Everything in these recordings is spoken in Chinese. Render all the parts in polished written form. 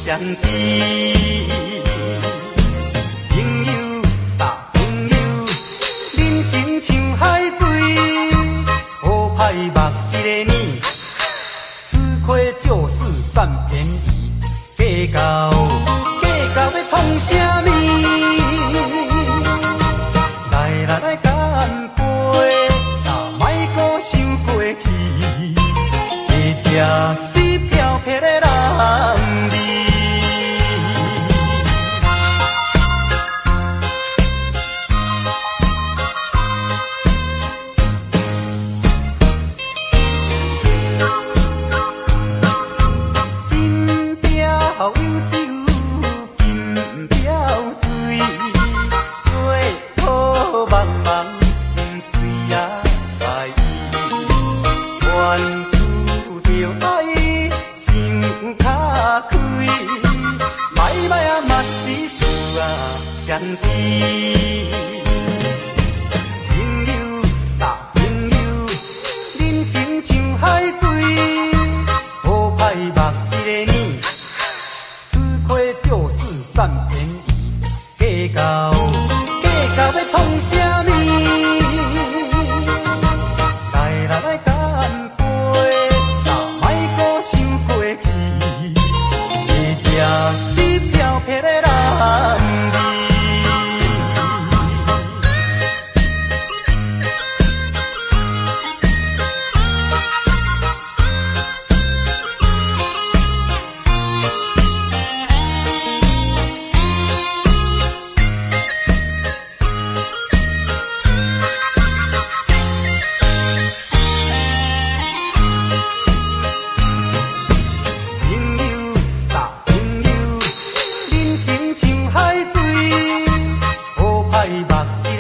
相知。朋友搭朋友，人生像海水，好歹目一个年，吃亏就是占便宜，计较要创啥物？来干杯，哪莫搁想过去，一只水漂撇的人儿。茫茫。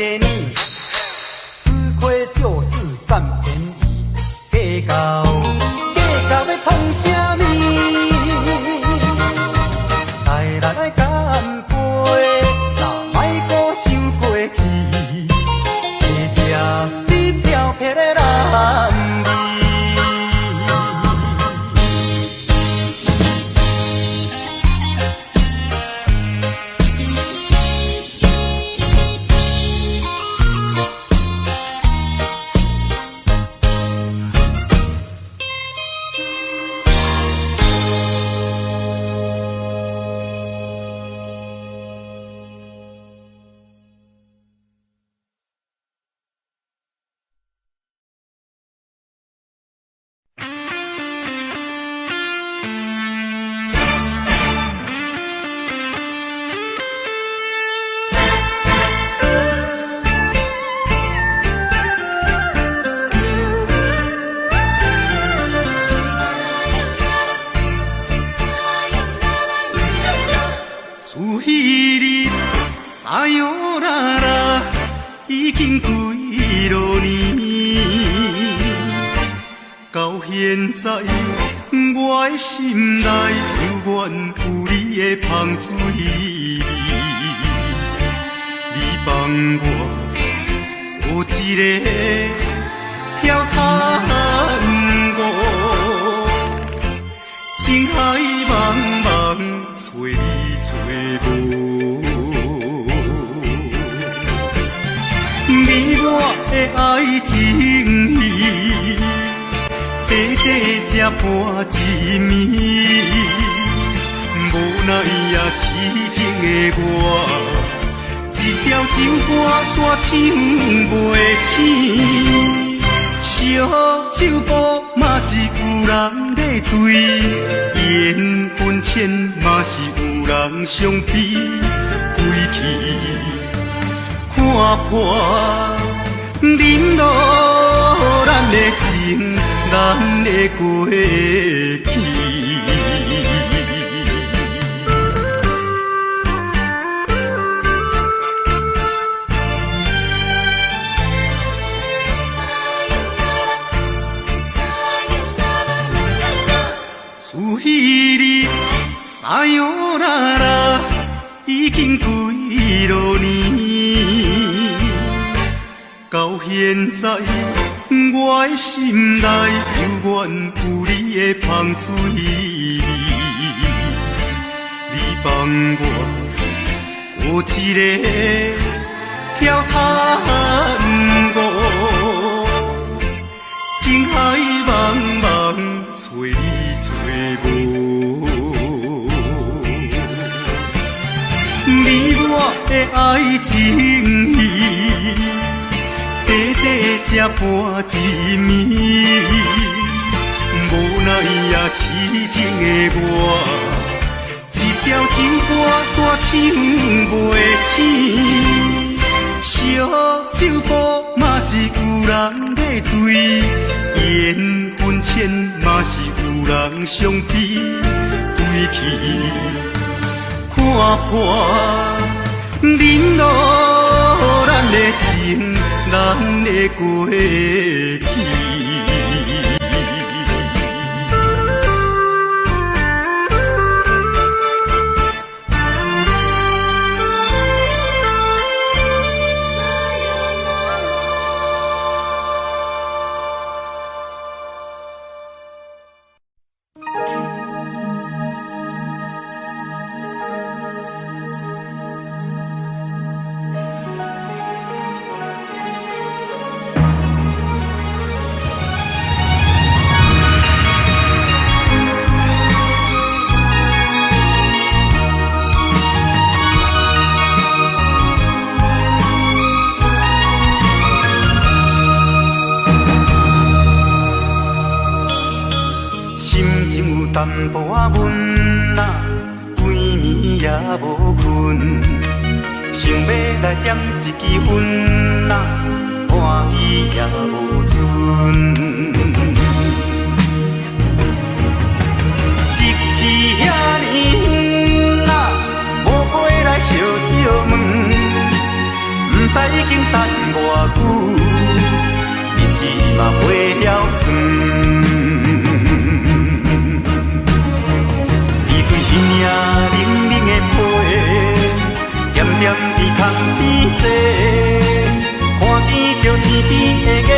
个呢，吃亏就是占便宜，计较要创啥物？来干杯，哪莫搁想过去，会听你飘撇的男儿。已经几落年，到现在我的心内犹原有你的香水味。你帮我有一个跳探戈，情海茫茫找你找无。你我的爱情戏，短短才半一暝，无奈也痴情的我，一条情歌煞唱袂醒。烧酒煲嘛是有人在醉，缘分浅嘛是有人相比，归去。看破忍落咱的情，咱的过去。自彼日撒哟啦啦，已经几落年。到现在，我的心内犹原有你的香水味。你帮我有一个跳探戈，情海茫茫找你找无。你我的爱情戏，短短才半一暝，无奈也痴情的我，一条情歌煞唱袂醒。烧酒煲嘛是有人在醉，缘分浅嘛是有人相比，归去看破忍落咱的情，咱的过去。淡薄仔闷啊，规暝也无困，想要来点一支烟啊，欢喜也无存。一支遐尼远啊，无过来烧酒问，不知已经大偌久，日子嘛袂晓算。离开彼领冷冷的被，咸咸伫窗边坐，看见着天边的月，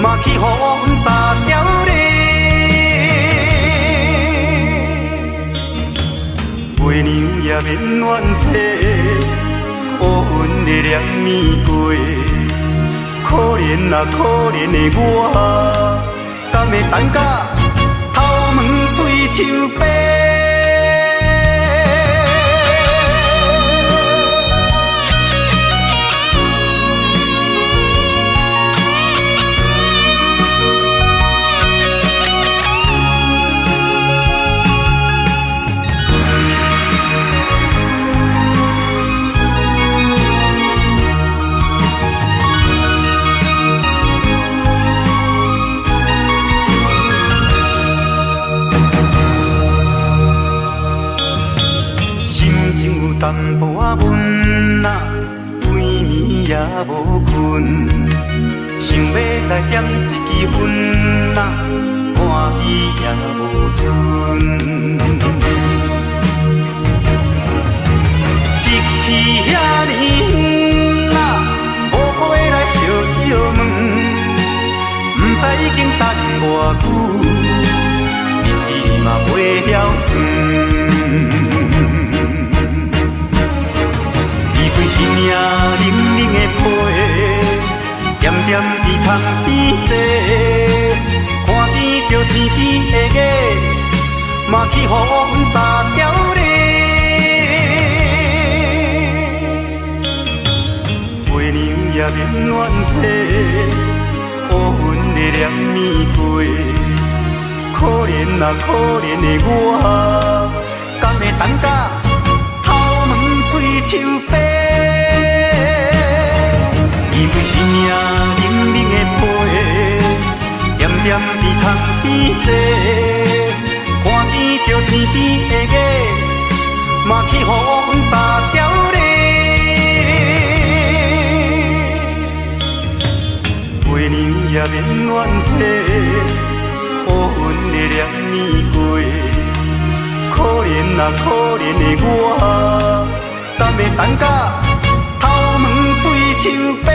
嘛去予阮撒娇咧。月娘也免怨嗟，乌云的凉暝过。可怜啊可怜的我，敢会等甲头毛水手白？淡薄仔闷啊，规暝也无困，想要来点一支烟啊，欢喜也无存。一去遐尼远啊，无回来烧烧问，不知已经等偌久，日子嘛袂晓算。天冷冷的被，咸咸伫窗边坐，看见着天边的月，嘛去予阮撒娇咧。月娘也免怨嗟，乌云的凉暝过。可怜啊可怜的我，敢会等甲头毛水手白？离开天冷冷的被，咸咸伫窗边坐，看见着天边的月，嘛去予阮撒娇咧。月娘也免怨嗟，乌云的凉暝过。可怜啊可怜的我，敢会等甲头毛水手白？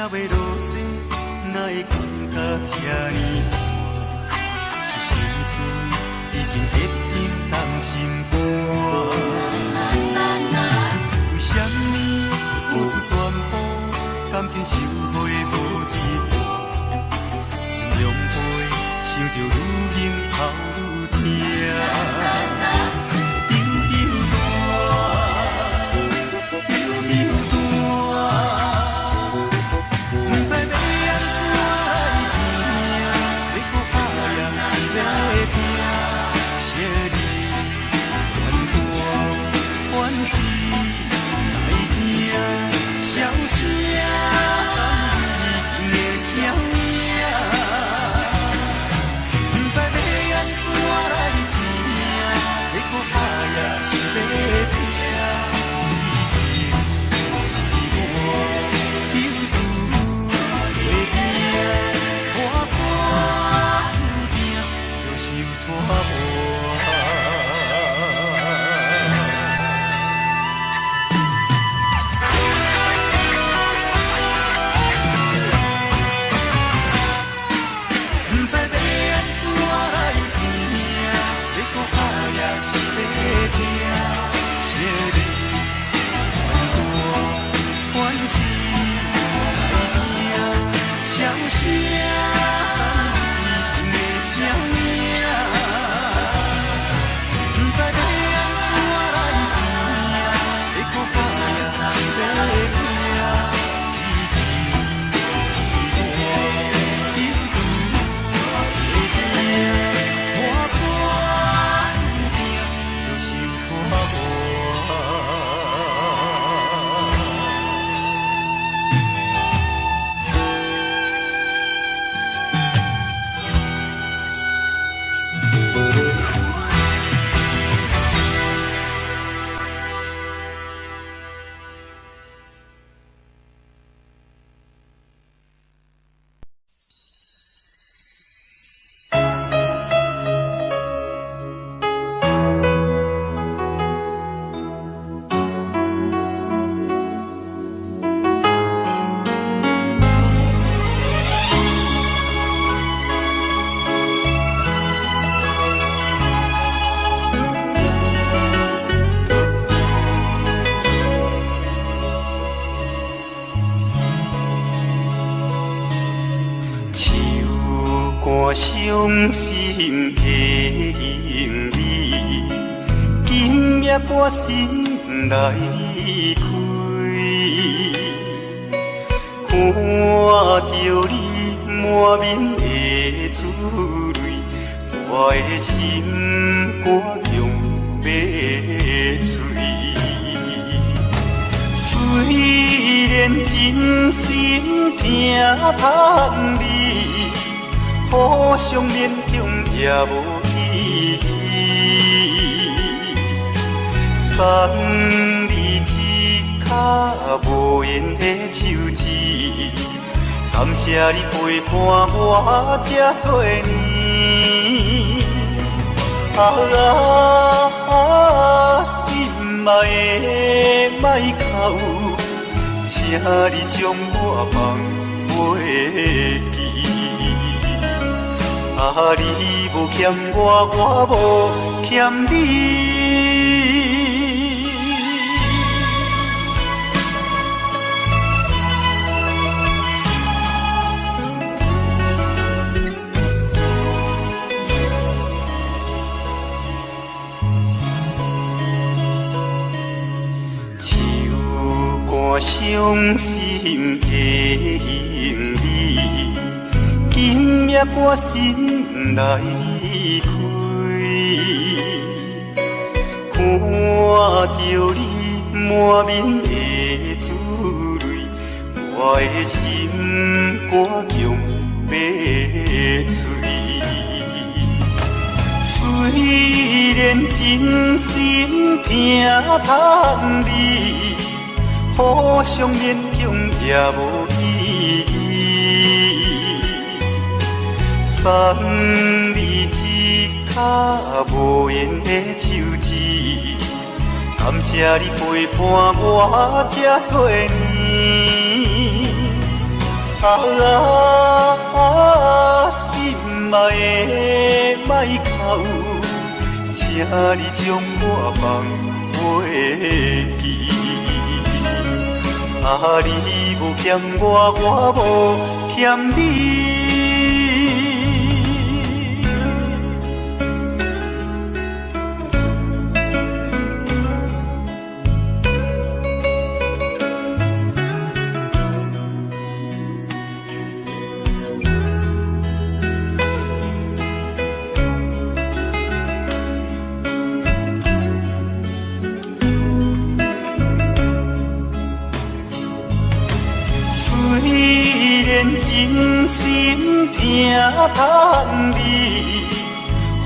要落雪，哪会感觉这呢寒？是心事已经结冰冻心肝。为什么付出全部，感情收回无一半？一两杯，想着愈饮头愈痛。伤心的行李，今夜我心来开，看着你满面的珠泪，我的心肝用要碎。虽然真心疼痛你，互相勉强也无意义。送你一卡无言的手指，感谢你陪伴我这多年。心爱的莫哭，请你将我放袂记。你无欠我，我无欠你。伤心的行李，今夜我心来开，看着你满面的珠泪，我的心肝用要碎。虽然真心疼痛你，互相勉强也无意义。送你一卡无言的手指，感谢你陪伴我这多年。心爱的莫哭，请你将我放袂记。你无欠我，我无欠你。真心疼痛你，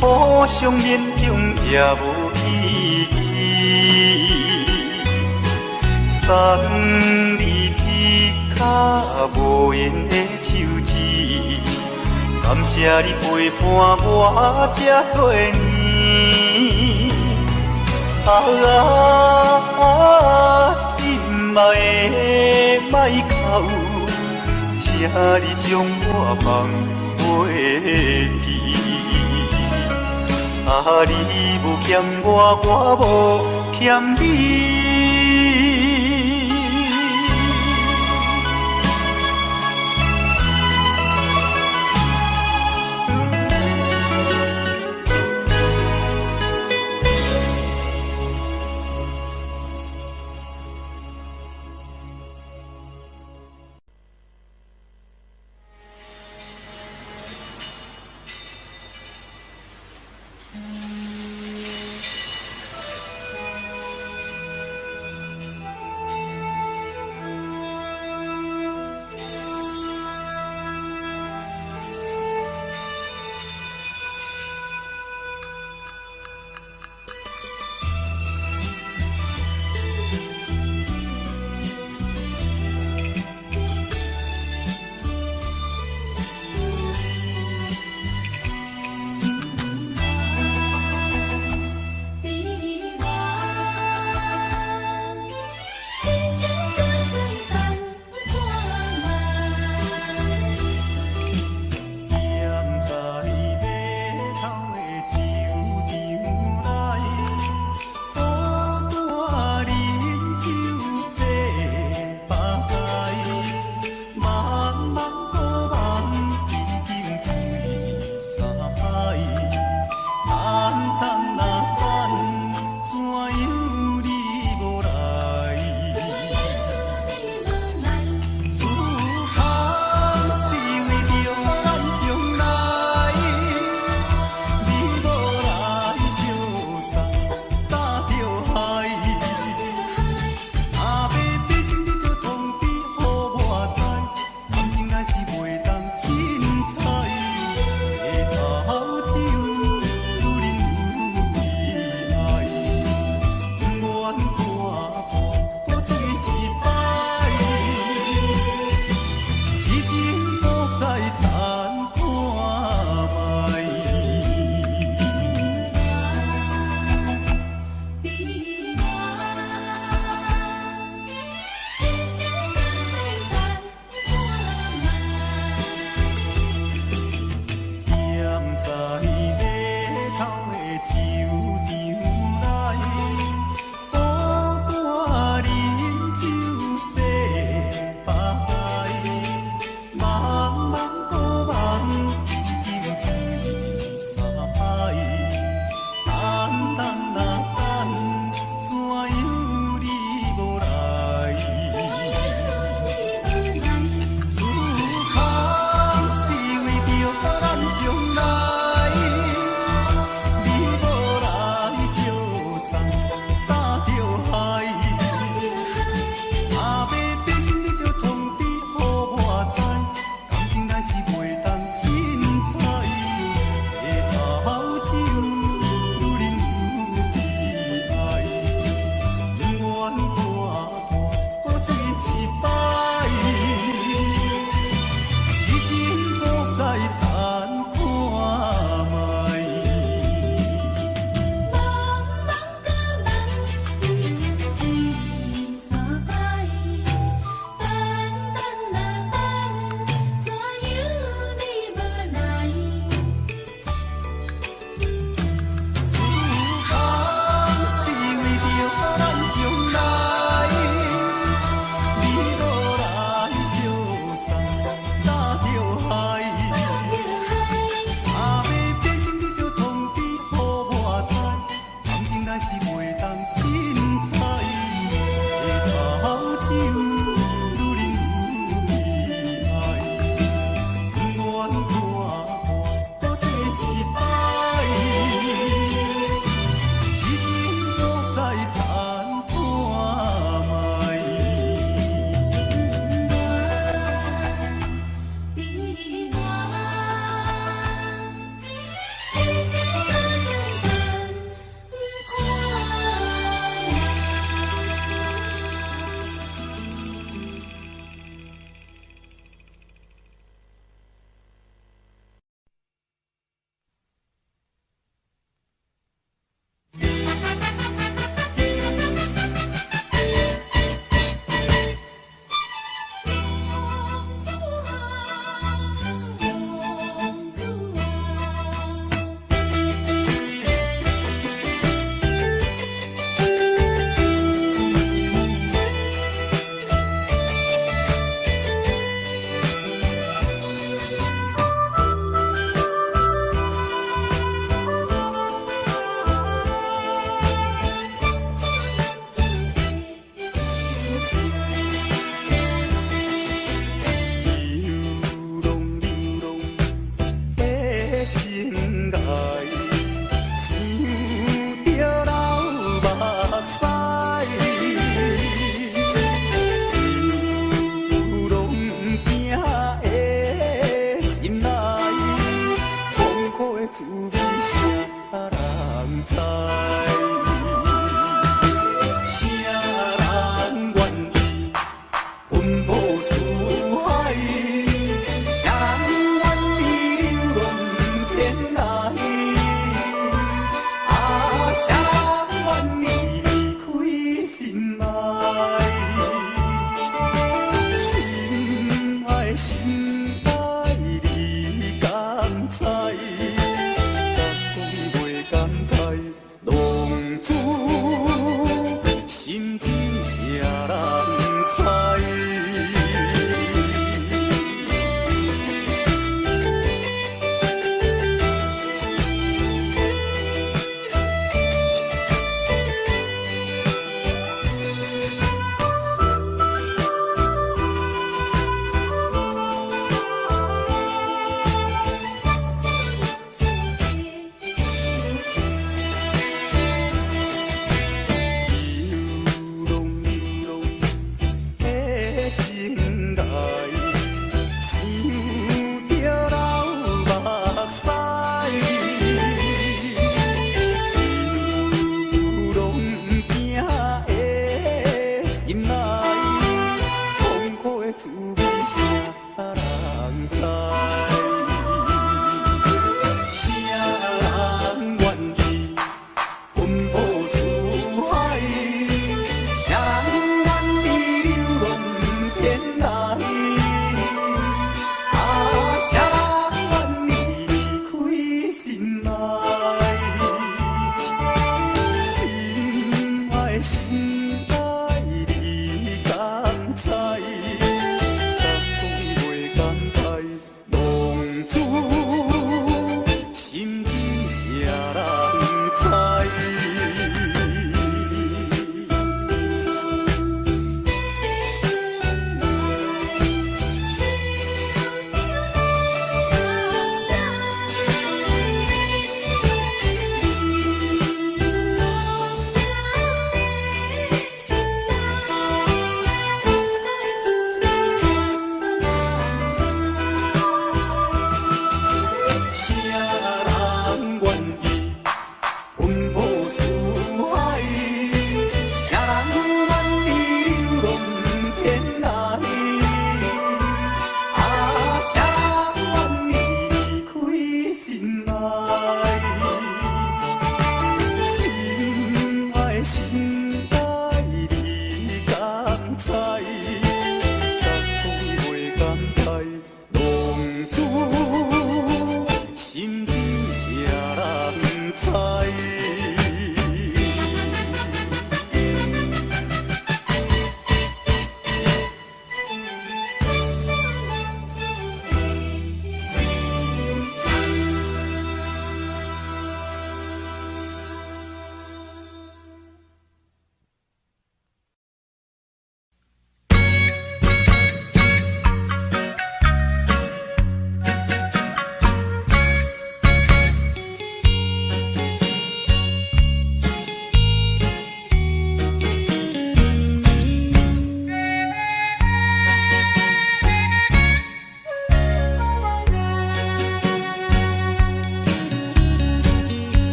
互相勉强也无意义。送你一卡无缘的手指，感谢你陪伴我这多年。心爱的莫哭。请你将我放袂记，你无欠我，我无欠你。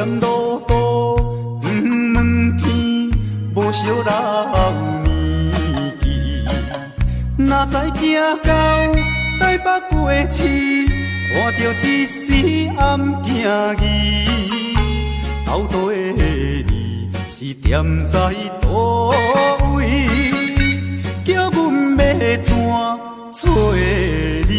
念路途，问天无惜老年纪，哪知行到台北过市，看到一时暗行伊，斗底你是踮在倒位，叫阮要怎找你？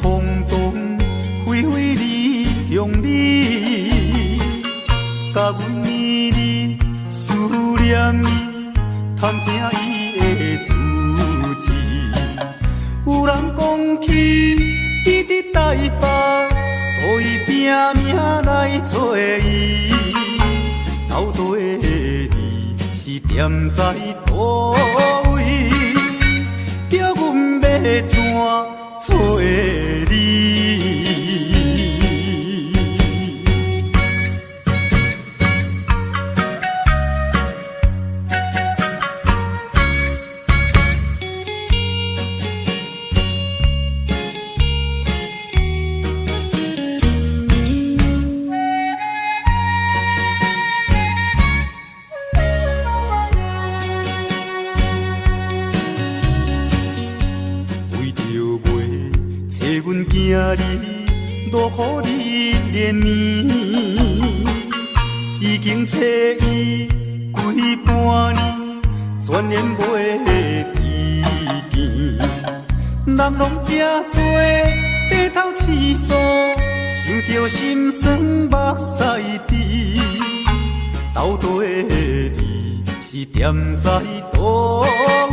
风动飞飞离向你，甲阮绵绵思念伊，探听伊的足迹。有人讲起伊伫台北，所以拼命来找伊。斗底你是踮在倒位，叫阮要怎找你？今日落雨日连绵，已经找伊几半年，全然袂知见。人拢这多低头饲素，想着心酸目屎滴。斗底你是踮在倒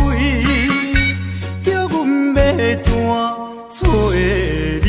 位，叫阮要怎找你？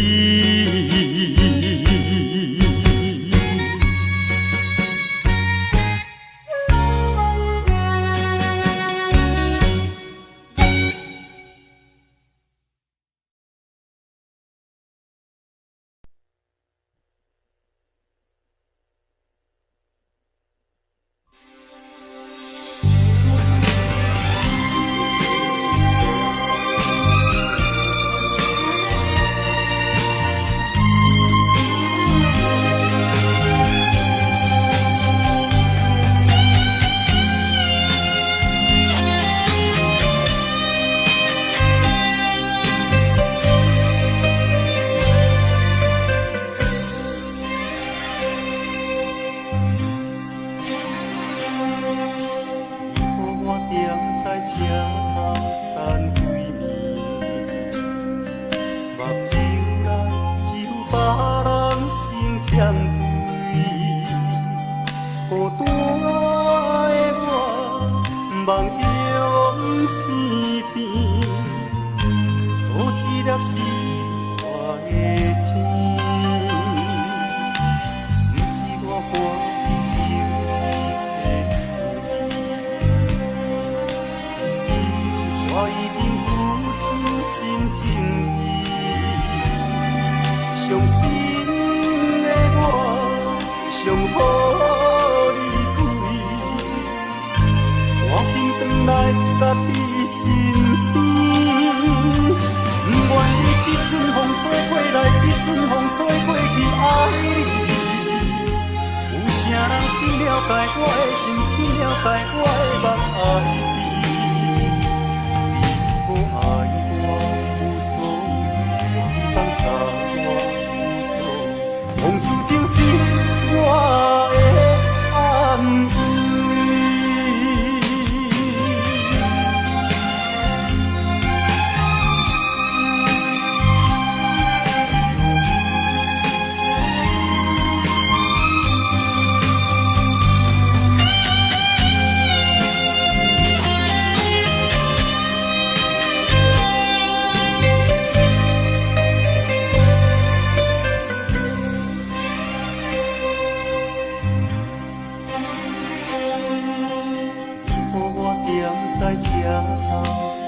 在这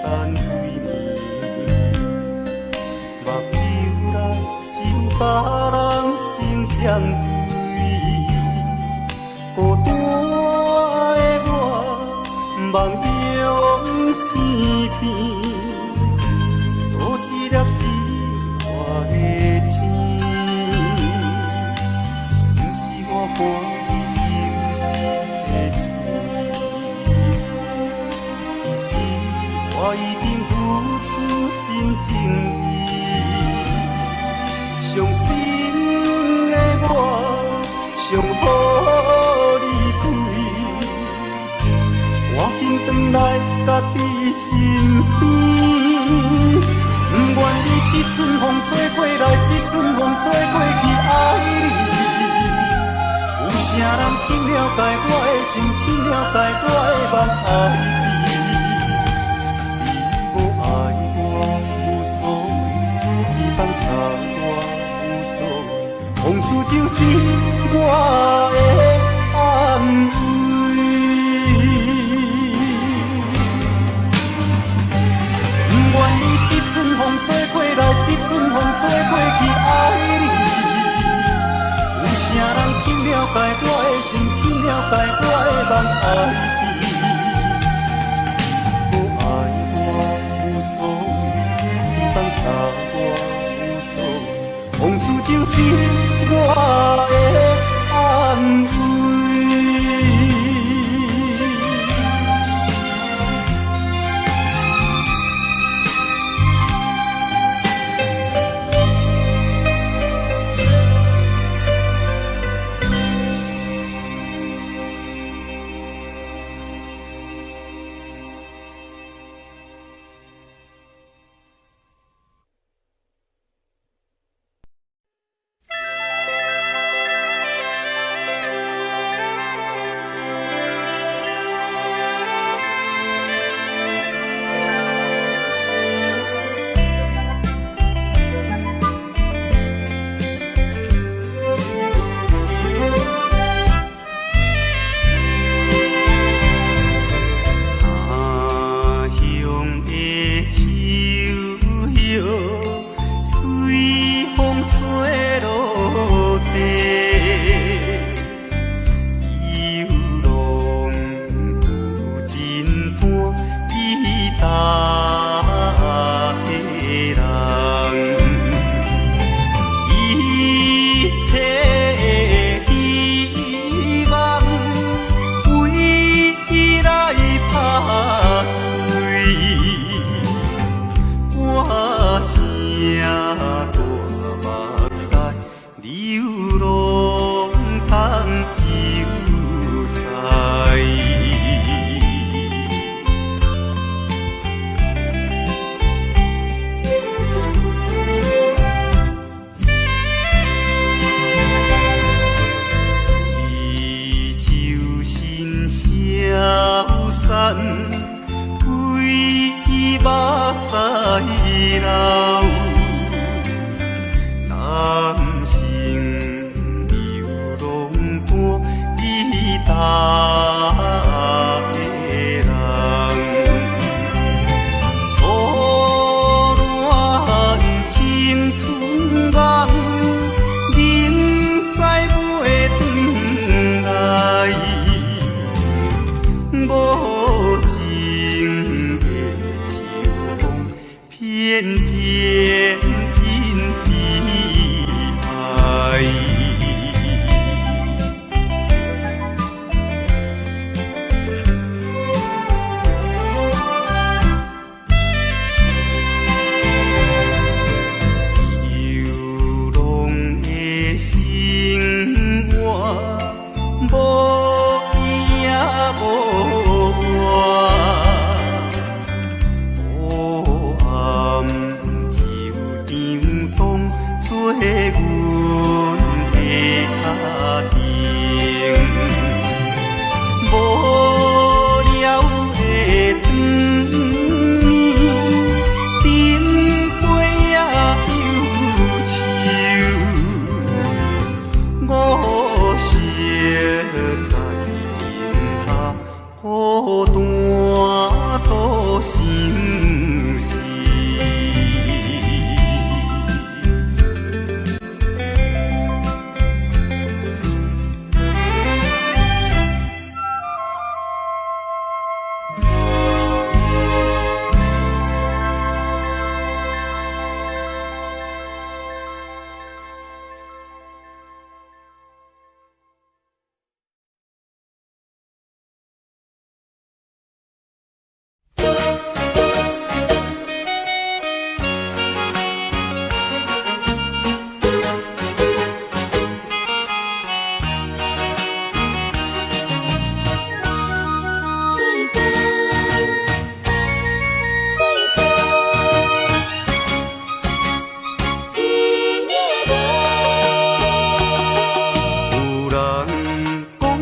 等几年，目睭内只有别人心相对，孤单的我梦中天边，多一粒是我的星，不是我欢我一定付出真情意，伤心的我想予你开，赶紧回来家己身边，不愿你一阵风吹过来，一阵风吹过去，爱你。有啥人去了解我的心，去了解我的梦，爱你。往事就是我的安慰，不愿你一阵风吹过来，一阵风吹过去，爱你。有啥人去了解我的心，去了解我的梦，爱你。不爱我无所谓，你放下我无所谓，往事就是我的安慰。无情的秋风，偏偏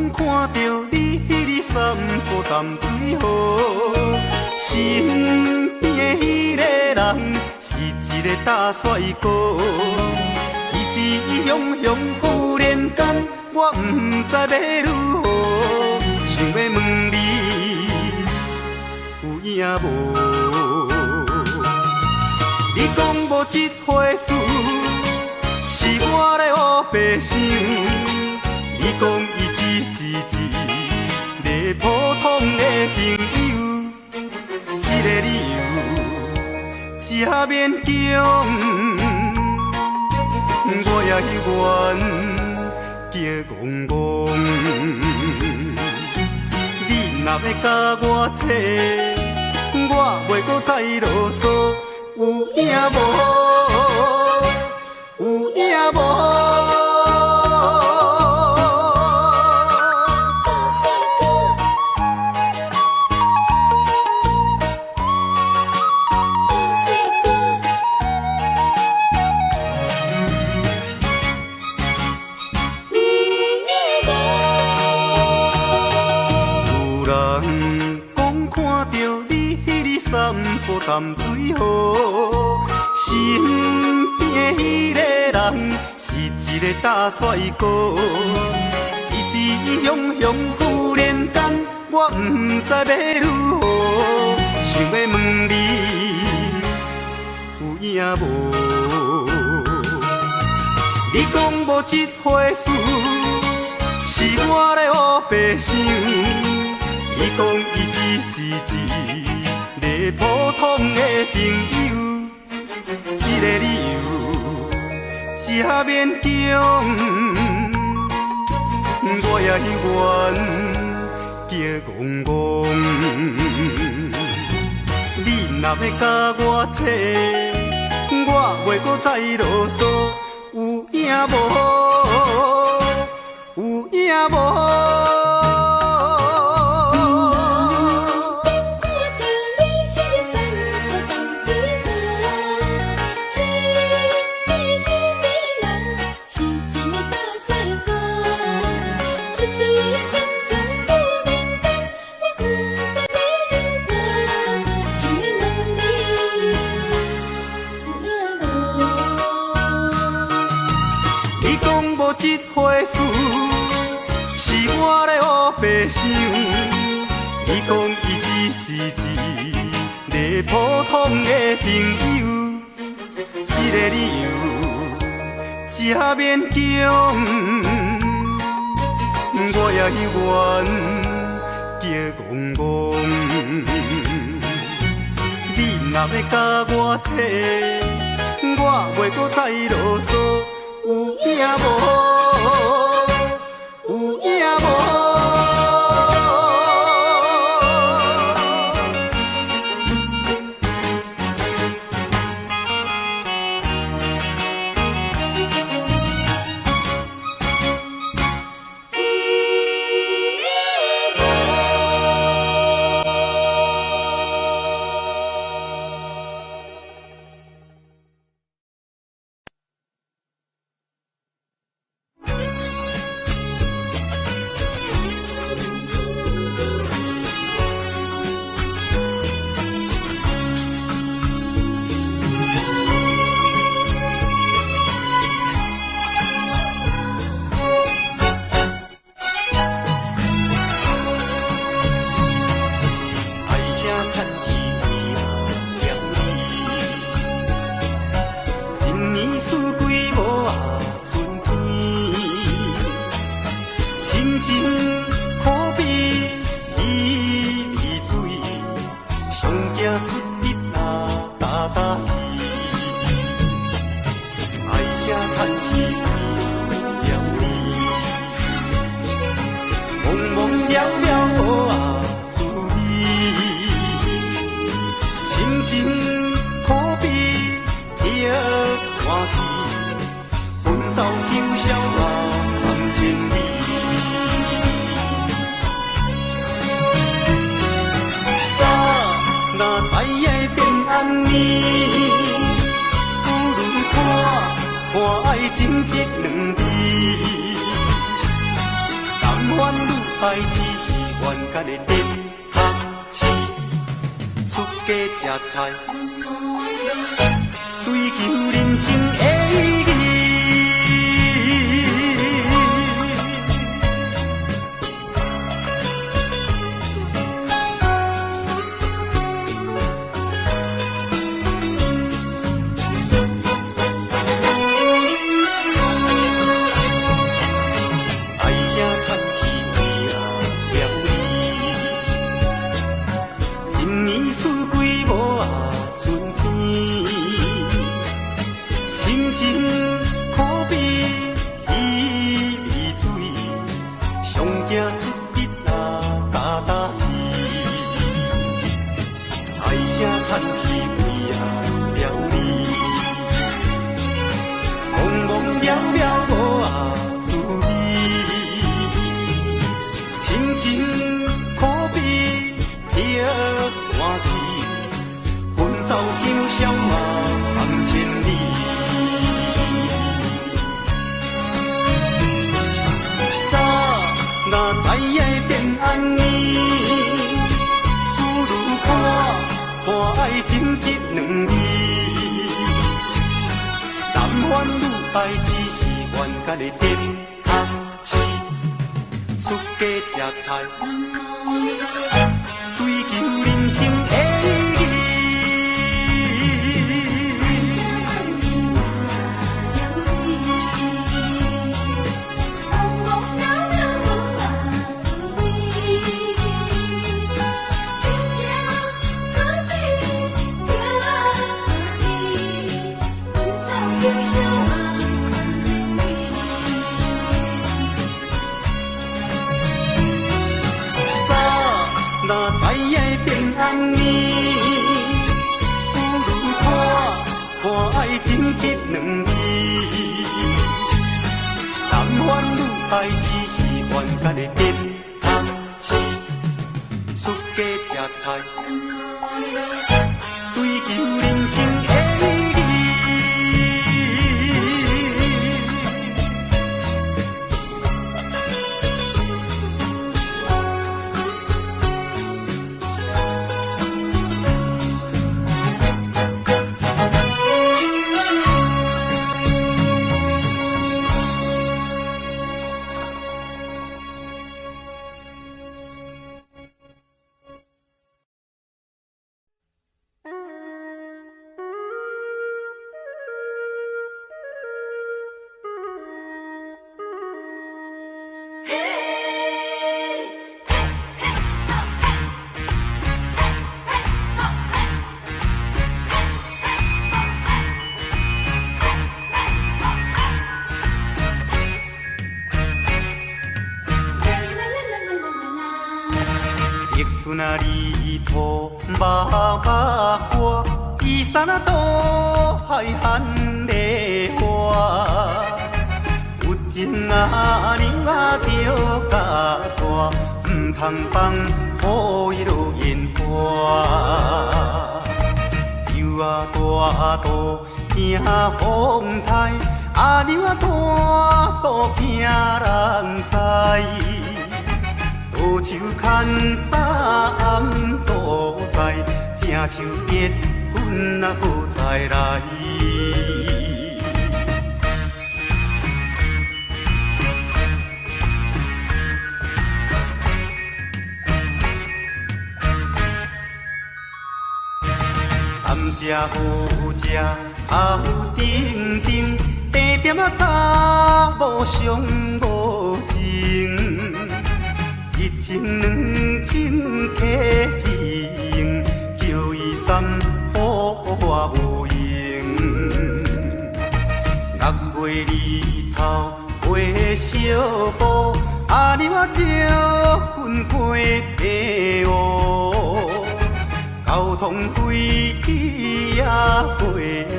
讲看到你迄日散步淡水河，身边的迄个人是一个大帅哥。只是伊雄雄忽然间，我不知要如何，想要问你有影无？你讲无这回事，是我咧胡白想。你讲伊只是一个普通的朋友，这个理由正勉强，我也愿叫戆戆。你若要甲我扯，我袂搁再啰嗦。有影无？有影无？散步淡水河，身边的迄个人是一个大帅哥。只是伊雄雄忽然间，我不知要如何，想要问你有影无？你讲无这回事，是我咧胡白想。你讲伊只是一个普通的朋友，这个理由正勉强，我也愿叫戆戆。你若要甲我扯，我袂搁再啰嗦。有影无？有影无？这回事是我咧胡白想。你讲伊只是一个普通的朋友，这个理由正勉强，我也愿叫戆戆。你若要甲我扯，我袂搁再啰嗦。有影无？有影无？情这两字，甘愿愈歹，只是冤家的顶头市，出家吃菜，追求人生的意义。爱只是冤家的顶头市，出家吃菜，追求人生的意义。这两字，男欢女爱只是冤家的顶头市，出家吃菜，追求人生的意义。那里头马歌，伊山啊多海岸的花，有情啊人啊着甲抓，唔通放雨伊落烟花。游啊大渡惊风台，啊流啊大渡惊人知。多手牵衫多在，正像结婚啊，无再来。谈食好食，后顶顶，地点啊查某上无情。一情两情起形，叫伊三好我有用。6月里头月小补，啊你我招军过平湖，交通费也过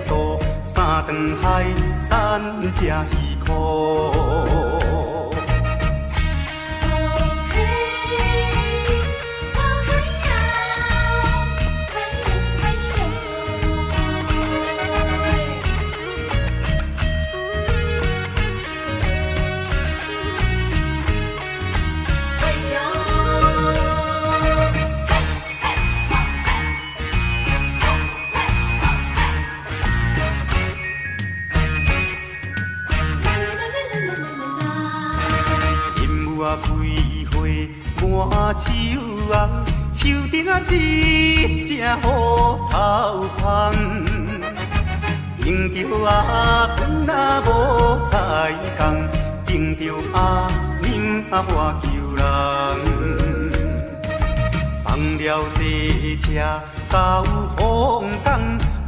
度，3顿海产吃2块。哎呀！半手红，树顶啊一只虎头芳。迎着阿君啊无彩工，迎着阿娘啊花求人。放了坐车到风东，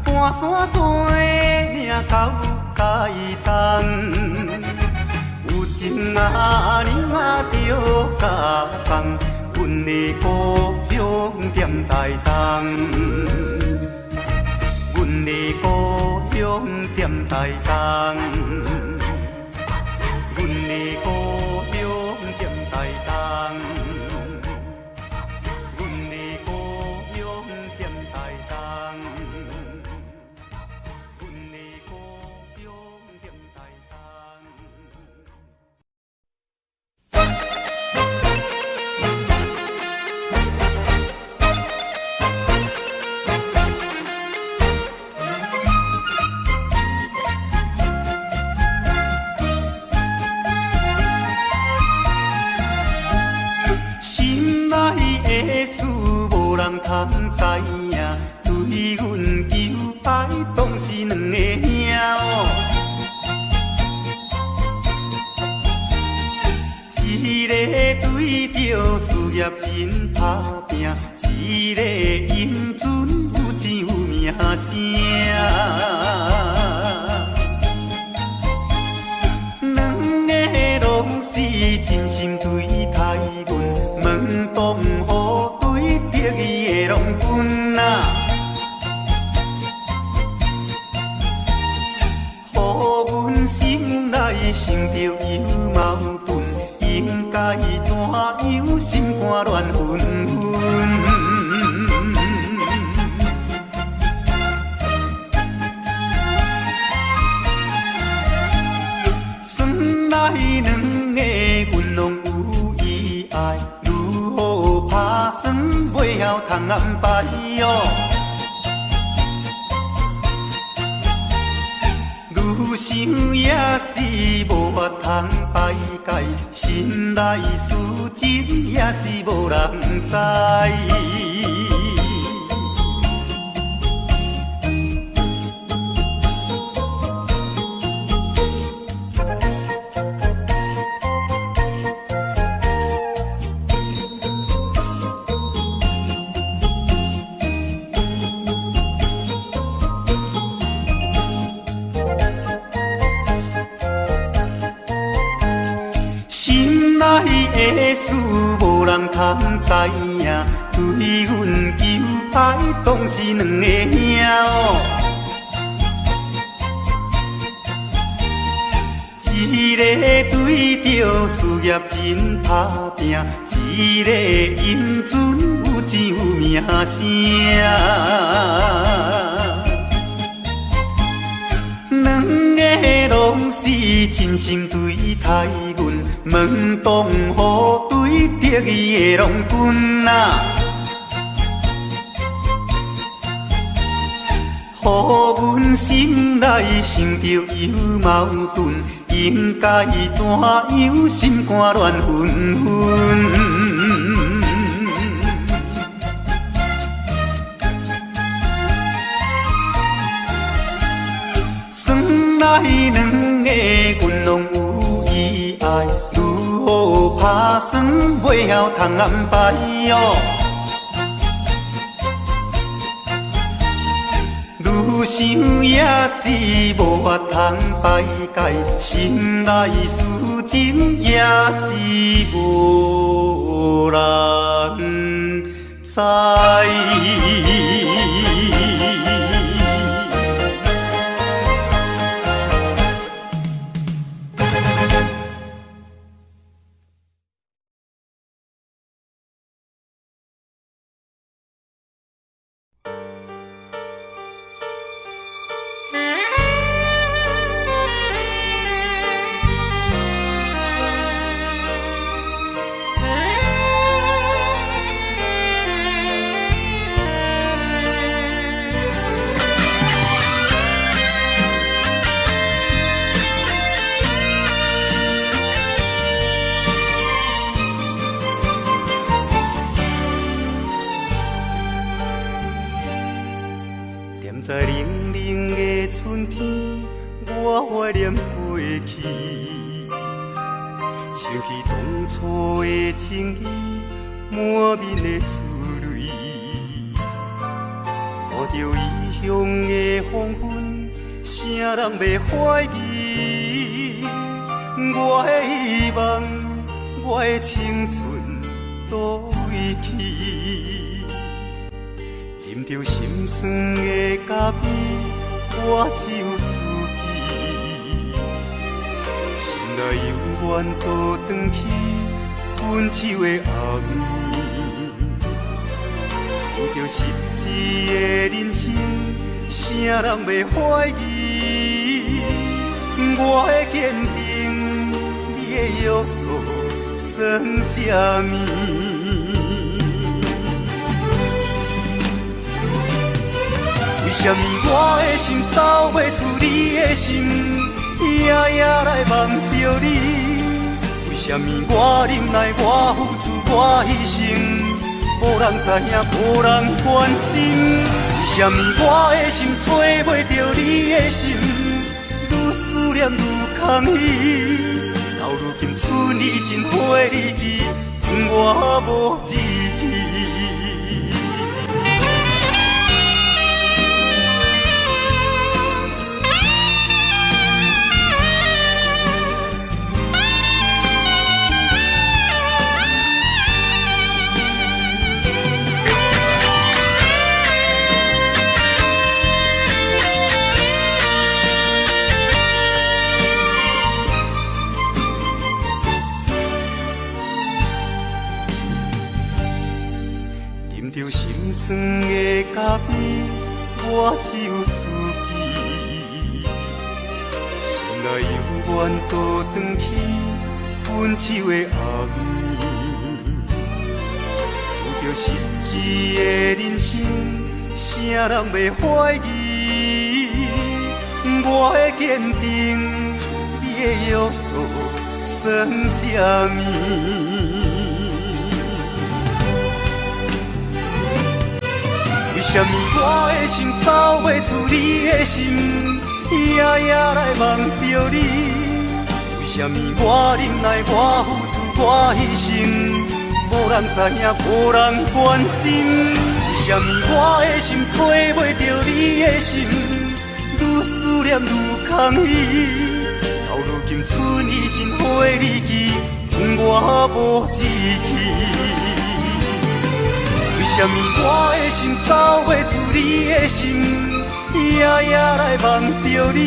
半山做命到街东。有情阿娘啊着家送，阮的故乡踮台东。阮的故乡踮台东，阮的故乡踮台东，阮的故乡踮台东，阮的故乡踮台东。心内的事无人通知影，对阮求爱当是两个兄哦。一个对着事业真打拼，一个英俊有钱有名声。两个拢是真心对待阮，门当户对得意的拢分啊。互阮心内想着有矛盾，应该怎样心肝乱纷纷？算来两个阮拢有意爱，如何打算袂晓通安排哟？愈想也是无法通排解，心内事情也是无人知。心内的事无人通知影，对阮求爱当是两个兄哦。一个对着事业真打拼，一个英俊有钱有名声。两个拢是真心对待阮，门当户对得意的拢分啊。互阮心内想着有矛盾，应该怎样心肝乱纷纷？算来两个阮拢有意爱，如何打算袂晓通安排哟？愈想也是无法通排解，心内事情也是无人知。情意满面的滋泪，看着异乡的黄昏，谁人袂怀疑？我的希望，我的青春倒位去？啉着心酸的咖啡，我只有自己，心内犹原倒转去分手的暗暝。有着实际的人生，谁人袂怀疑？我的坚定，你的约束算啥物？为什么我的心走袂出你的心，夜夜来梦着你？为什么我忍耐，我付出，我牺牲，无人知影，无人关心？为什么我的心找袂着你的心，愈思念愈空虚？到如今剩你真花日记，我无志气。着心酸的咖啡，我只有自己，心内犹原倒转去分手的暗暝。有着实际的人生，谁人袂怀疑？我的坚定，你的约束算啥物？为什么我的心走袂出你的心，夜夜来梦着你？为什么我忍耐，我付出，我牺牲，无人知影，无人关心？为什么我的心找袂着你的心，愈思念愈空虚？到如今剩你真花日记，我无志气。为什么我的心走袂出你的心，夜夜来梦着你？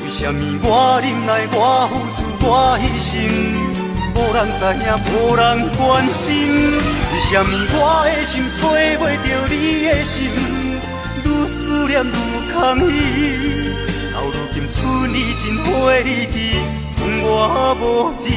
为什么我忍耐，我付出，我牺牲，无人知影，无人关心？为什么我的心找袂着你的心，愈思念愈空虚？到如今剩你真花日记，我无志气。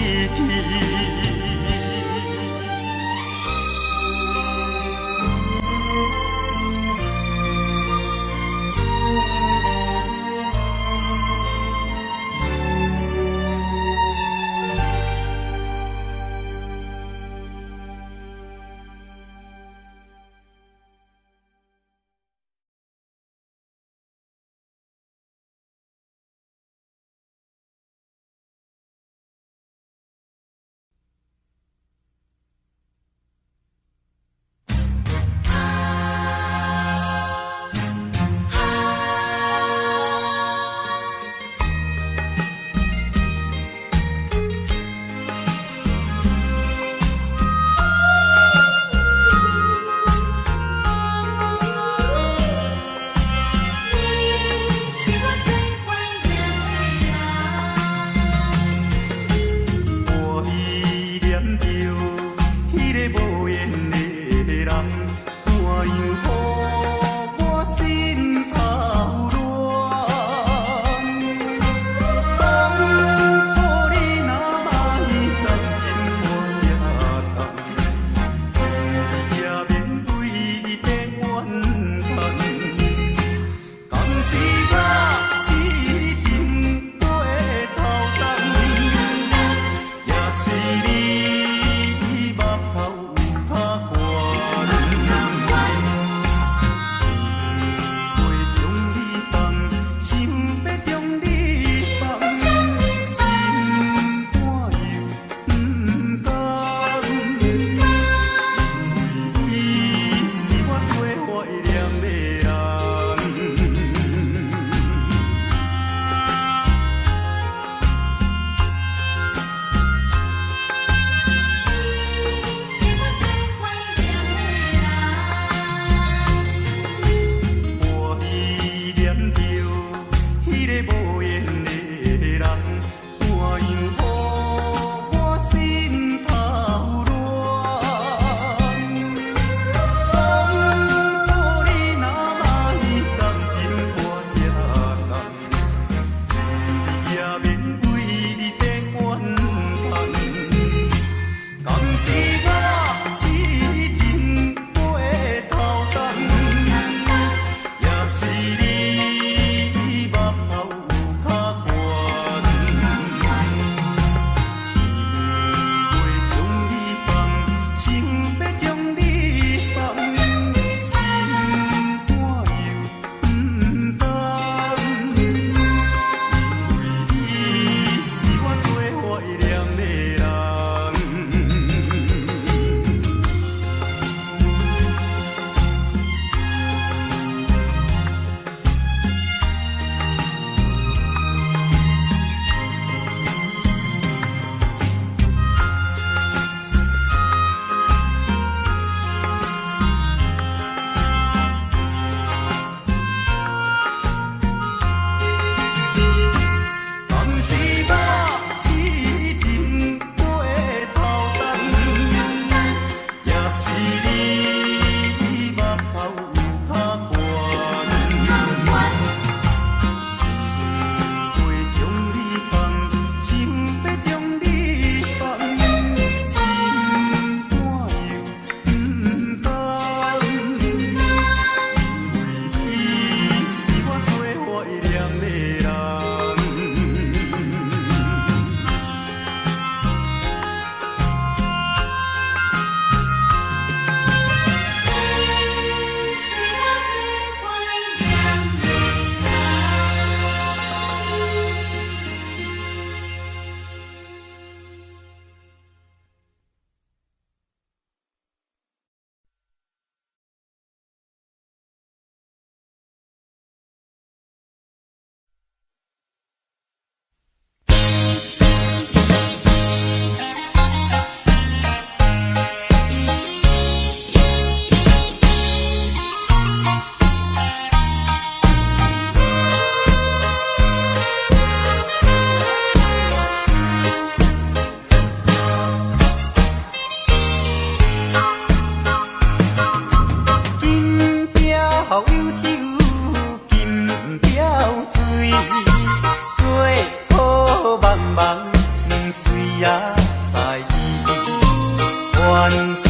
缘处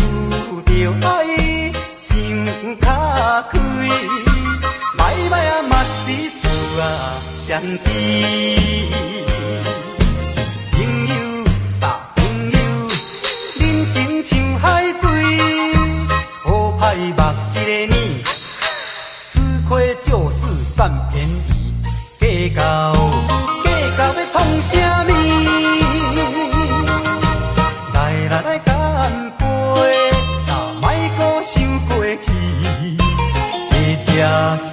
着爱想较开，歹歹啊嘛是事啊相知。朋友搭朋友，人生像海水，好歹目一个呢，吃亏就是占便宜，计较要创啥物？来干杯，莫阁想过去，一条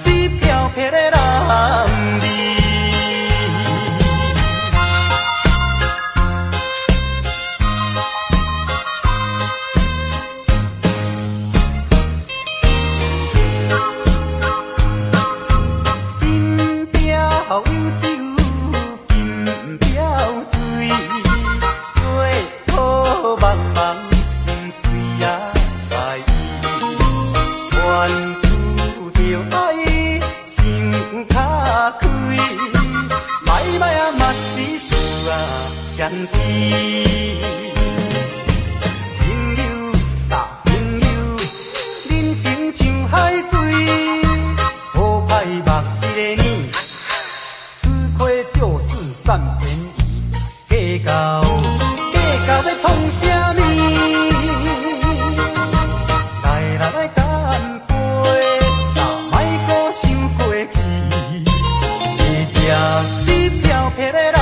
水飘撇的人儿。金雕有酒，金雕水，做好茫茫水啊在意，缘处着爱想较开，歹歹啊嘛是事啊相知。朋友搭朋友，人生像海水，好歹目一个呢，吃亏就是占便宜，计较要创啥物？来干杯，莫阁想过去，一条水飘撇的人儿。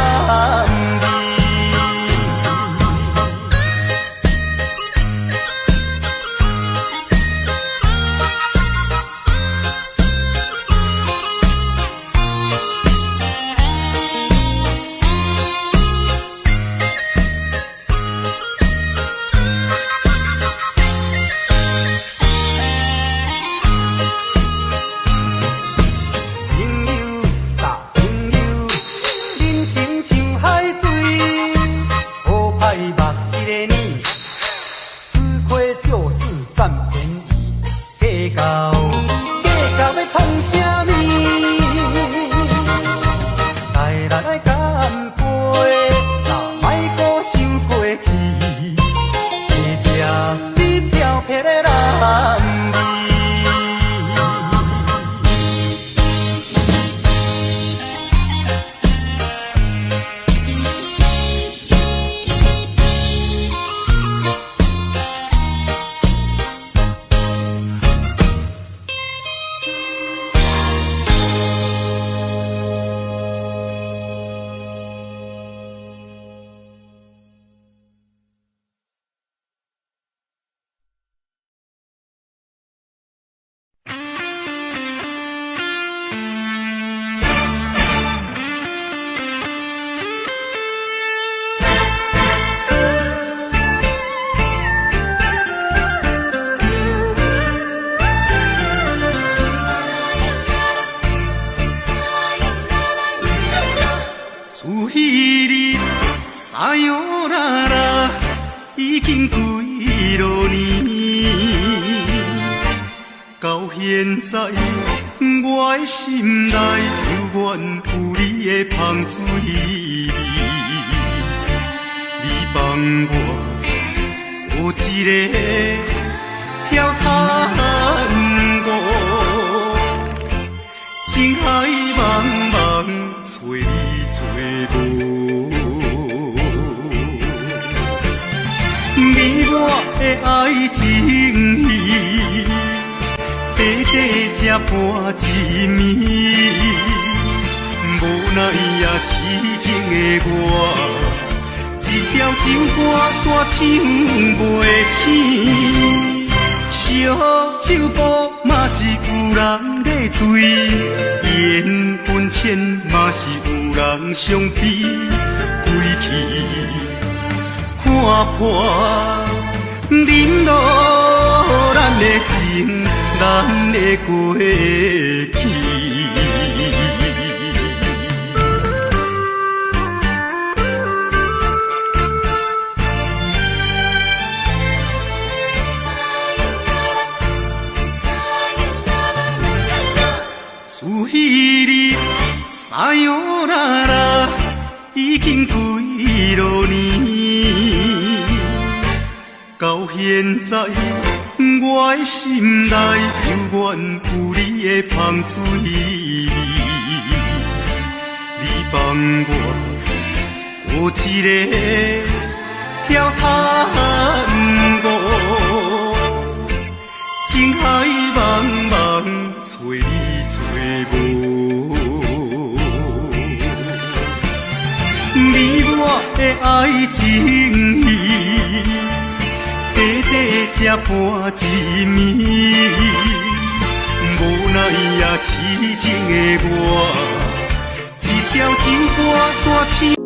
已经几多年，到现在我的心内，犹原有你的香水味。你帮我有一个跳探戈，情海茫茫找你找无。你我的爱情戏，短短才半一暝，无奈也痴情的我，一条情歌煞痴。